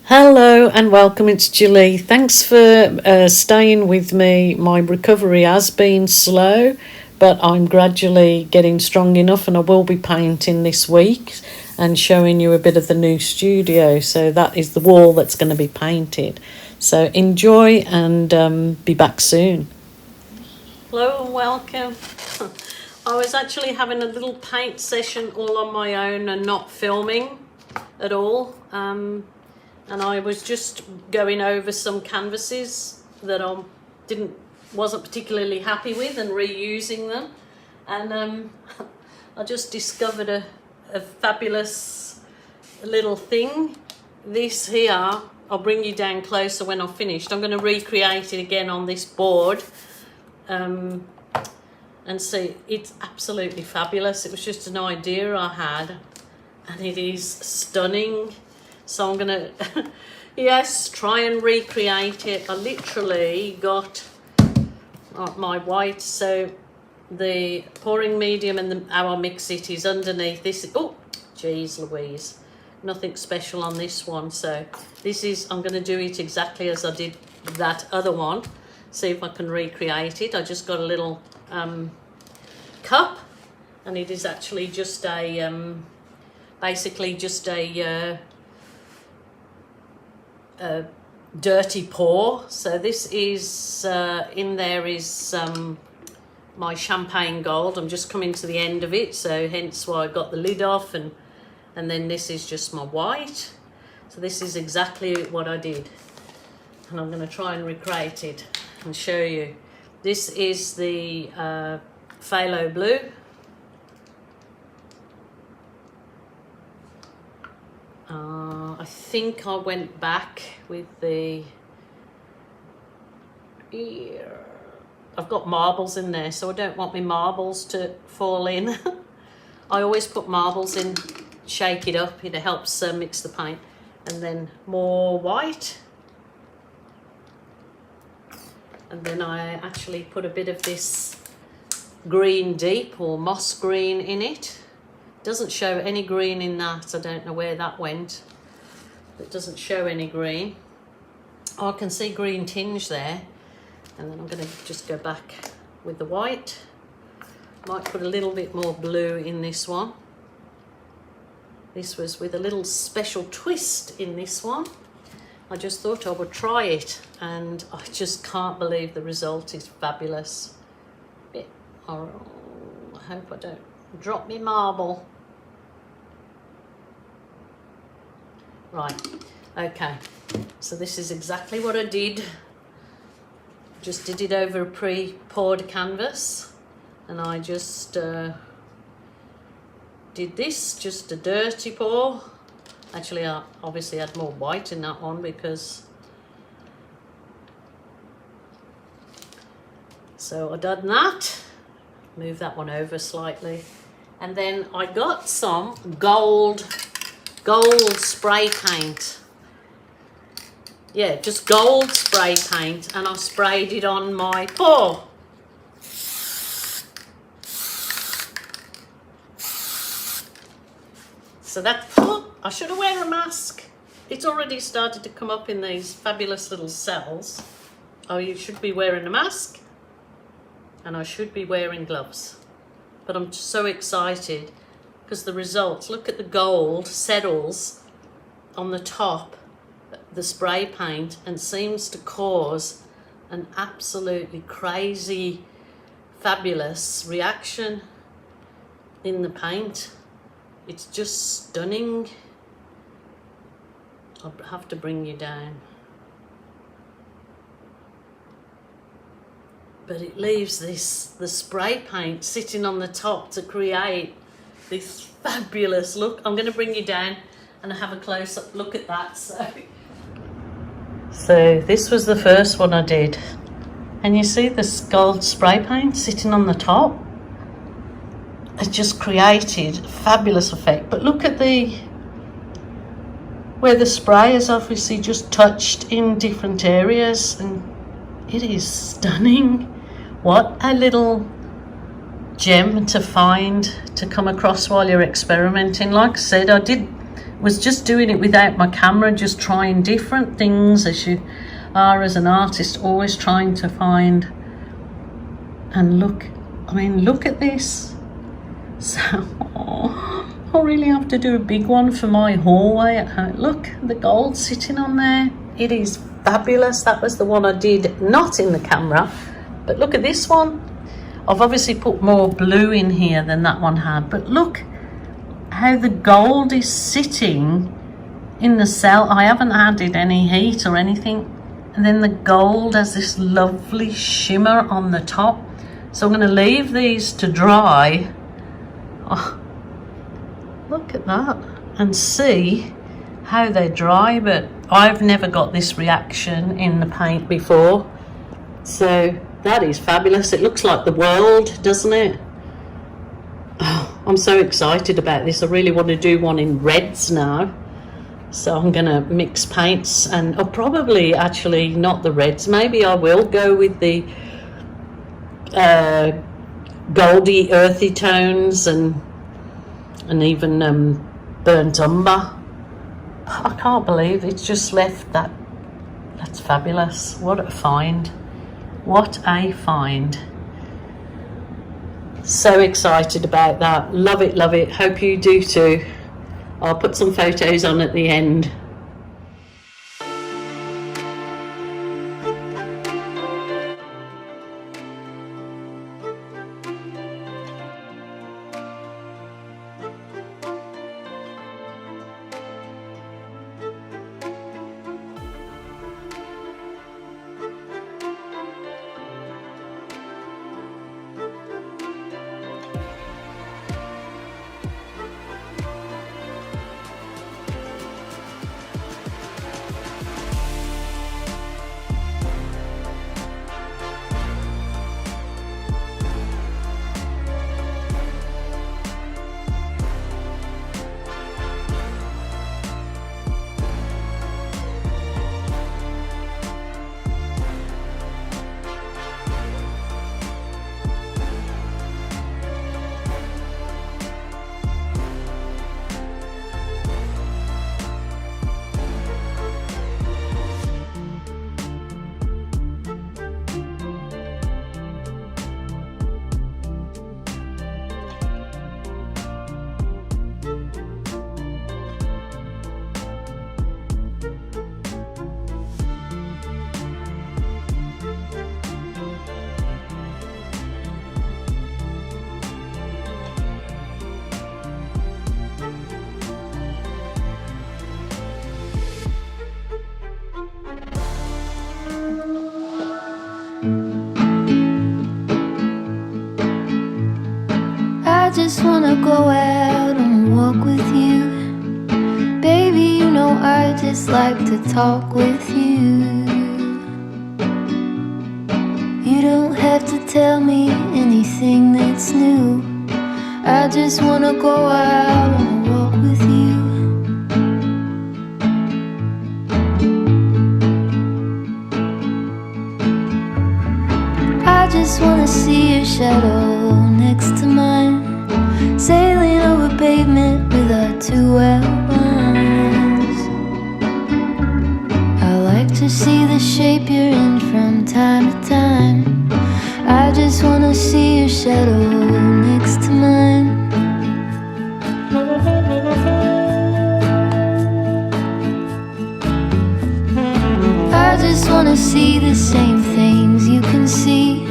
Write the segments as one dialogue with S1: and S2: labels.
S1: Hello and welcome, it's Gilly. Thanks for staying with me. My recovery has been slow, but I'm gradually getting strong enough, and I will be painting this week and showing you a bit of the new studio. So that is the wall that's going to be painted. So enjoy and be back soon. Hello and welcome. I was actually having a little paint session all on my own and not filming at all. And I was just going over some canvases that I wasn't particularly happy with and reusing them. And I just discovered a fabulous little thing. This here, I'll bring you down closer when I've finished. I'm going to recreate it again on this board. And see, it's absolutely fabulous. It was just an idea I had, and it is stunning. So I'm gonna, yes, try and recreate it. I literally got my white, so the pouring medium and how I mix it is underneath this. Oh, geez Louise, nothing special on this one. So this is, I'm gonna do it exactly as I did that other one. See if I can recreate it. I just got a little cup, and it is actually just a, basically just a dirty pour. So this is in there is my champagne gold. I'm just coming to the end of it, so hence why I got the lid off, and then this is just my white. So this is exactly what I did, and I'm going to try and recreate it and show you. This is the phthalo blue. I think I went back with the, I've got marbles in there, so I don't want my marbles to fall in. I always put marbles in, shake it up, it helps mix the paint. And then more white. And then I actually put a bit of this green deep or moss green in it. Doesn't show any green in that. I don't know where that went. It doesn't show any green. Oh, I can see green tinge there. And then I'm going to just go back with the white. Might put a little bit more blue in this one. This was with a little special twist in this one. I just thought I would try it, and I just can't believe the result is fabulous. Oh, I hope I don't drop me marble. Right, okay, so this is exactly what I did. Just did it over a pre-poured canvas, and I just did this, just a dirty pour. Actually, I obviously had more white in that one because, so I done that. Move that one over slightly, and then I got some gold spray paint. Yeah, just gold spray paint, and I sprayed it on my pour. So that, oh, I should have worn a mask. It's already started to come up in these fabulous little cells. Oh, you should be wearing a mask. And I should be wearing gloves. But I'm so excited because the results, look at the gold settles on the top, the spray paint, and seems to cause an absolutely crazy, fabulous reaction in the paint. It's just stunning. I'll have to bring you down. But it leaves the spray paint sitting on the top to create this fabulous look. I'm going to bring you down and have a close-up look at that. So this was the first one I did. And you see this gold spray paint sitting on the top? It just created a fabulous effect. But look at where the spray is obviously just touched in different areas, and it is stunning. What a little gem to find, to come across while you're experimenting. Like I said, I did was just doing it without my camera, just trying different things, as you are as an artist, always trying to find. And look, I mean, look at this. So I'll really have to do a big one for my hallway at home. Look, the gold sitting on there. It is fabulous. That was the one I did not in the camera, but look at this one. I've obviously put more blue in here than that one had, but look how the gold is sitting in the cell. I haven't added any heat or anything, and then the gold has this lovely shimmer on the top. So I'm going to leave these to dry. Oh, look at that, and see how they dry. But I've never got this reaction in the paint before, so that is fabulous. It looks like the world, doesn't it? Oh, I'm so excited about this. I really want to do one in reds now, so I'm gonna mix paints, and I'll probably actually not the reds, maybe I will go with the goldy earthy tones and even burnt umber. I can't believe it's just left that. That's fabulous. What a find. What a find. So excited about that. Love it, love it. Hope you do too. I'll put some photos on at the end.
S2: I just wanna go out and walk with you. Baby, you know I just like to talk with you. You don't have to tell me anything that's new. I just wanna go out and walk with you. I just wanna see your shadow next to mine, sailing over pavement with our two outlines. I like to see the shape you're in from time to time. I just wanna see your shadow next to mine. I just wanna see the same things you can see,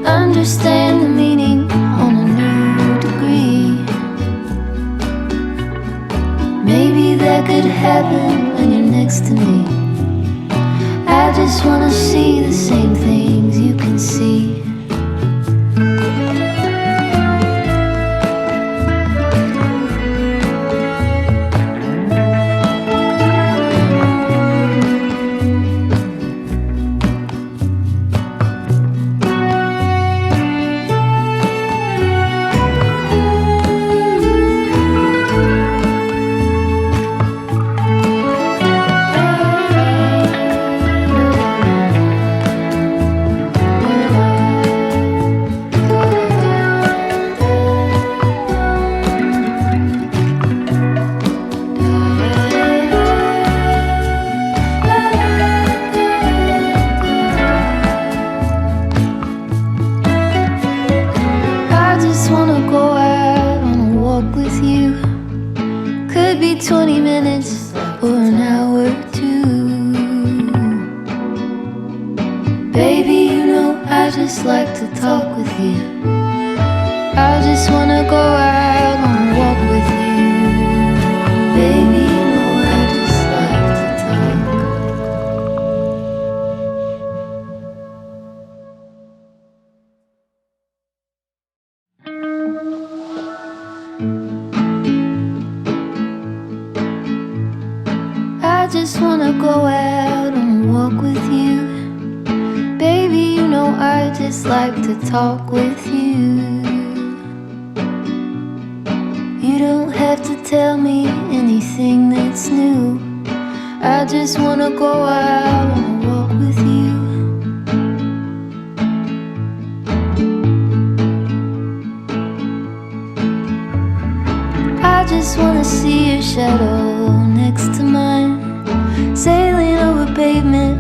S2: understand the meaning on a new degree. Maybe that could happen when you're next to me. I just wanna see the same things you can see. to talk with you. I just wanna go out on a walk with you. Baby, you know I just like to talk. I just wanna go out on a walk with you. Baby, you know I just like to talk with you. You don't have to tell me anything that's new. I just wanna go out on a walk with you. I just wanna see your shadow next to mine, sailing over pavement